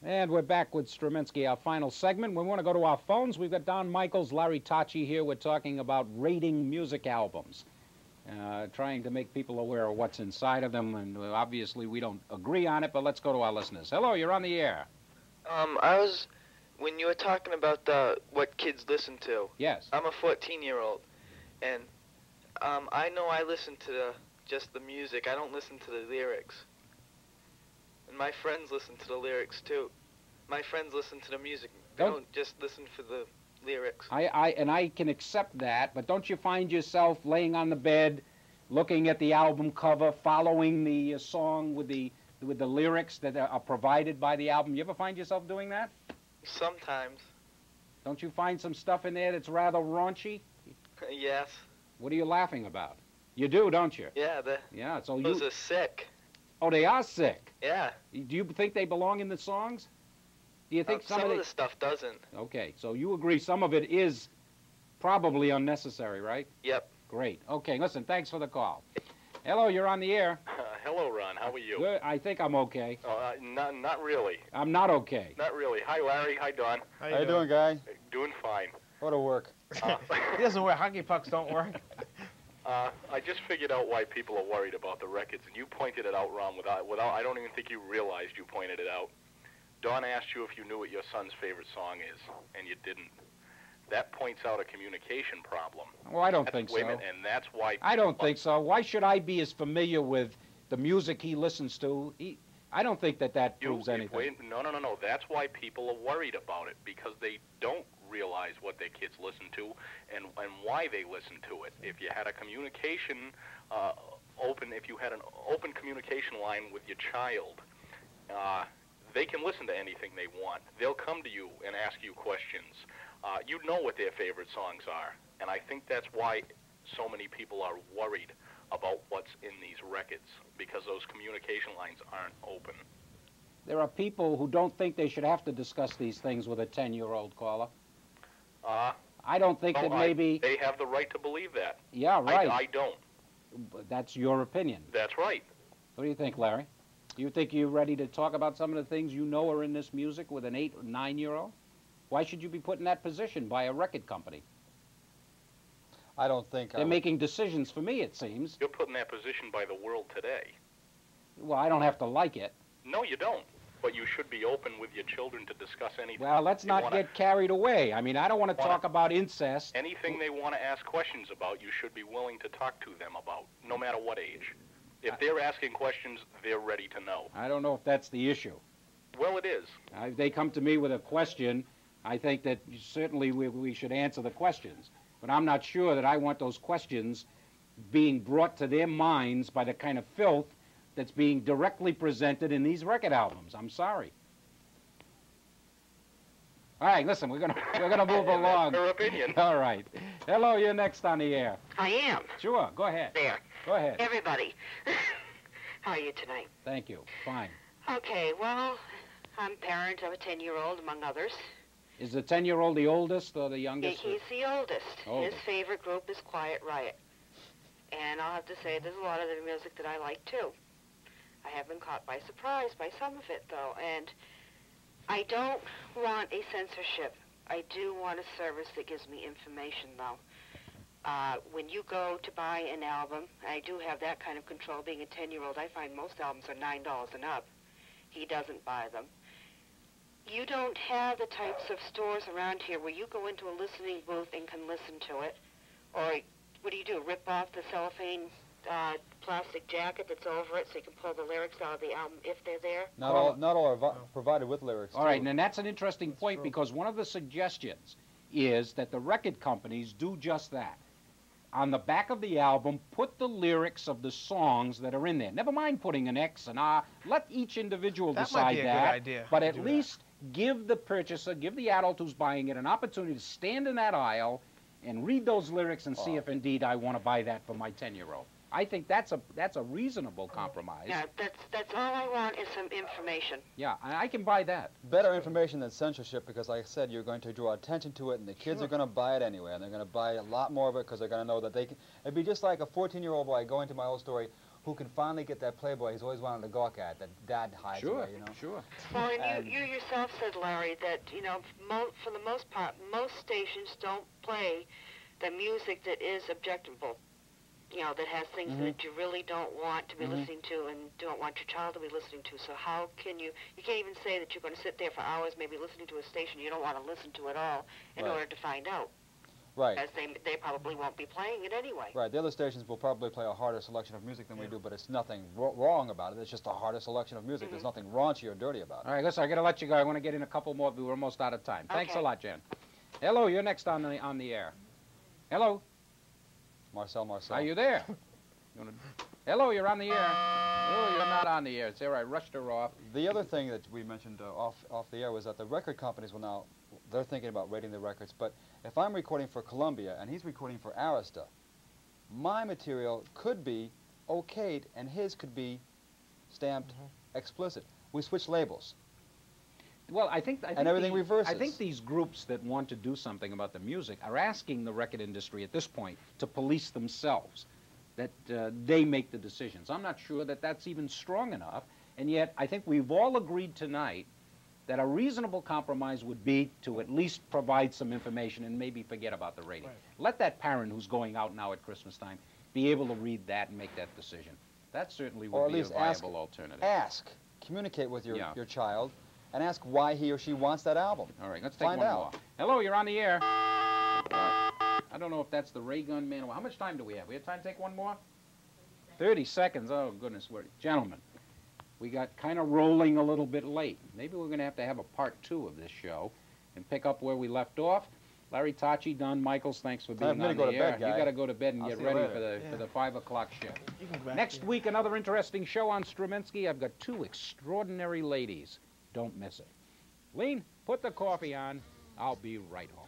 And we're back with Struminski, our final segment. We want to go to our phones. We've got Don Michaels, Larry Tocci here. We're talking about rating music albums, trying to make people aware of what's inside of them. And obviously we don't agree on it, but let's go to our listeners. Hello, you're on the air. When you were talking about what kids listen to. Yes. I'm a 14-year-old, and I know I listen to just the music. I don't listen to the lyrics. And my friends listen to the lyrics too. My friends listen to the music. They don't just listen for the lyrics. I can accept that, but don't you find yourself laying on the bed, looking at the album cover, following the song with the lyrics that are provided by the album? You ever find yourself doing that? Sometimes. Don't you find some stuff in there that's rather raunchy? Yes. What are you laughing about? You do, don't you? Yeah, those are sick. Oh, they are sick? Yeah. Do you think they belong in the songs? Do you think some of the stuff doesn't? Okay, so you agree some of it is probably unnecessary, right? Yep. Great. Okay, listen, thanks for the call. Hello, you're on the air. Hello, Ron. How are you? Good. I think I'm okay. Not really. I'm not okay. Not really. Hi, Larry. Hi, Don. How you doing, guy? Doing fine. Go to work. He doesn't wear hockey pucks. Don't work. I just figured out why people are worried about the records, and you pointed it out, Ron. Without, I don't even think you realized you pointed it out. Don asked you if you knew what your son's favorite song is, and you didn't. That points out a communication problem. Well, I don't think so. Wait a minute, and that's why... I don't think so. Why should I be as familiar with the music he listens to? I don't think that proves anything. No. That's why people are worried about it, because they don't realize what their kids listen to and why they listen to it. If you had a communication if you had an open communication line with your child, they can listen to anything they want. They'll come to you and ask you questions. You know what their favorite songs are, and I think that's why so many people are worried about what's in these records, because those communication lines aren't open. There are people who don't think they should have to discuss these things with a 10-year-old caller. I don't think that maybe... They have the right to believe that. Yeah, right. I don't. But that's your opinion. That's right. What do you think, Larry? Do you think you're ready to talk about some of the things you know are in this music with an 8 or 9-year-old? Why should you be put in that position by a record company? I don't think... They're making decisions for me, it seems. You're put in that position by the world today. Well, I don't have to like it. No, you don't. But you should be open with your children to discuss anything. Well, let's not get carried away. I mean, I don't want to talk about incest. Anything they want to ask questions about, you should be willing to talk to them about, no matter what age. If they're asking questions, they're ready to know. I don't know if that's the issue. Well, it is. If they come to me with a question, I think that certainly we should answer the questions. But I'm not sure that I want those questions being brought to their minds by the kind of filth that's being directly presented in these record albums. I'm sorry. All right, listen, we're gonna move along. That's her opinion. All right. Hello, you're next on the air. I am. Sure, go ahead. There. Go ahead. Everybody. How are you tonight? Thank you. Fine. Okay, well, I'm parent of a 10-year-old, among others. Is the 10-year-old the oldest or the youngest? He's the oldest. Oldest. His favorite group is Quiet Riot. And I'll have to say there's a lot of the music that I like, too. I have been caught by surprise by some of it, though, and I don't want a censorship. I do want a service that gives me information, though. When you go to buy an album, I do have that kind of control. Being a 10-year-old, I find most albums are $9 and up. He doesn't buy them. You don't have the types of stores around here where you go into a listening booth and can listen to it. Or what do? Rip off the cellophane plastic jacket that's over it so you can pull the lyrics out of the album if they're there? Not all are provided with lyrics. All right, and that's an interesting point because one of the suggestions is that the record companies do just that. On the back of the album, put the lyrics of the songs that are in there. Never mind putting an X and R. Let each individual decide might be a good idea but at least give the purchaser, give the adult who's buying it an opportunity to stand in that aisle and read those lyrics and see if indeed I want to buy that for my 10-year-old. I think that's a reasonable compromise. Yeah, that's all I want is some information. Yeah, I can buy that. Better information than censorship because, like I said, you're going to draw attention to it, and the kids are going to buy it anyway, and they're going to buy a lot more of it because they're going to know that they can. It'd be just like a 14-year-old boy going to my old story. who can finally get that Playboy he's always wanted to gawk at, that Dad hides Sure, away, you know? sure. Well, and you yourself said, Larry, that, you know, for the most part, most stations don't play the music that is objectionable. You know, that has things that you really don't want to be listening to and don't want your child to be listening to. So how can you can't even say that you're going to sit there for hours maybe listening to a station you don't want to listen to at all in order to find out. Right. Because they probably won't be playing it anyway. Right, the other stations will probably play a harder selection of music than we do, but it's nothing wrong about it. It's just a harder selection of music. There's nothing raunchy or dirty about it. All right, listen, I got to let you go. I want to get in a couple more. We're almost out of time. Thanks a lot, Jen. Hello, you're next on the air. Hello. Marcel. Are you there? Hello, you're on the air. Oh, you're not on the air. It's all right. Rushed her off. The other thing that we mentioned off the air was that the record companies will now, they're thinking about rating the records, but if I'm recording for Columbia and he's recording for Arista, my material could be okayed and his could be stamped explicit. We switch labels. Well, I think everything reverses. I think these groups that want to do something about the music are asking the record industry at this point to police themselves, that they make the decisions. I'm not sure that that's even strong enough, and yet I think we've all agreed tonight that a reasonable compromise would be to at least provide some information and maybe forget about the rating. Right. Let that parent who's going out now at Christmas time be able to read that and make that decision. That certainly Or would at be a least viable alternative. Ask, communicate with your Yeah. child, and ask why he or she wants that album. All right, let's take Find one out. more. Hello, you're on the air. I don't know if that's the ray gun man. How much time do we have? We have time to take one more? 30 seconds. Oh, goodness. Gentlemen, we got kind of rolling a little bit late. Maybe we're going to have a part 2 of this show and pick up where we left off. Larry Tocci, Don Michaels, thanks for being Time for me on to go the to air. bed, guy. You got to go to bed and I'll get see you ready later. for the 5 o'clock show. You can go back Next to week, another interesting show on Struminski. I've got 2 extraordinary ladies. Don't miss it. Lean, put the coffee on. I'll be right home.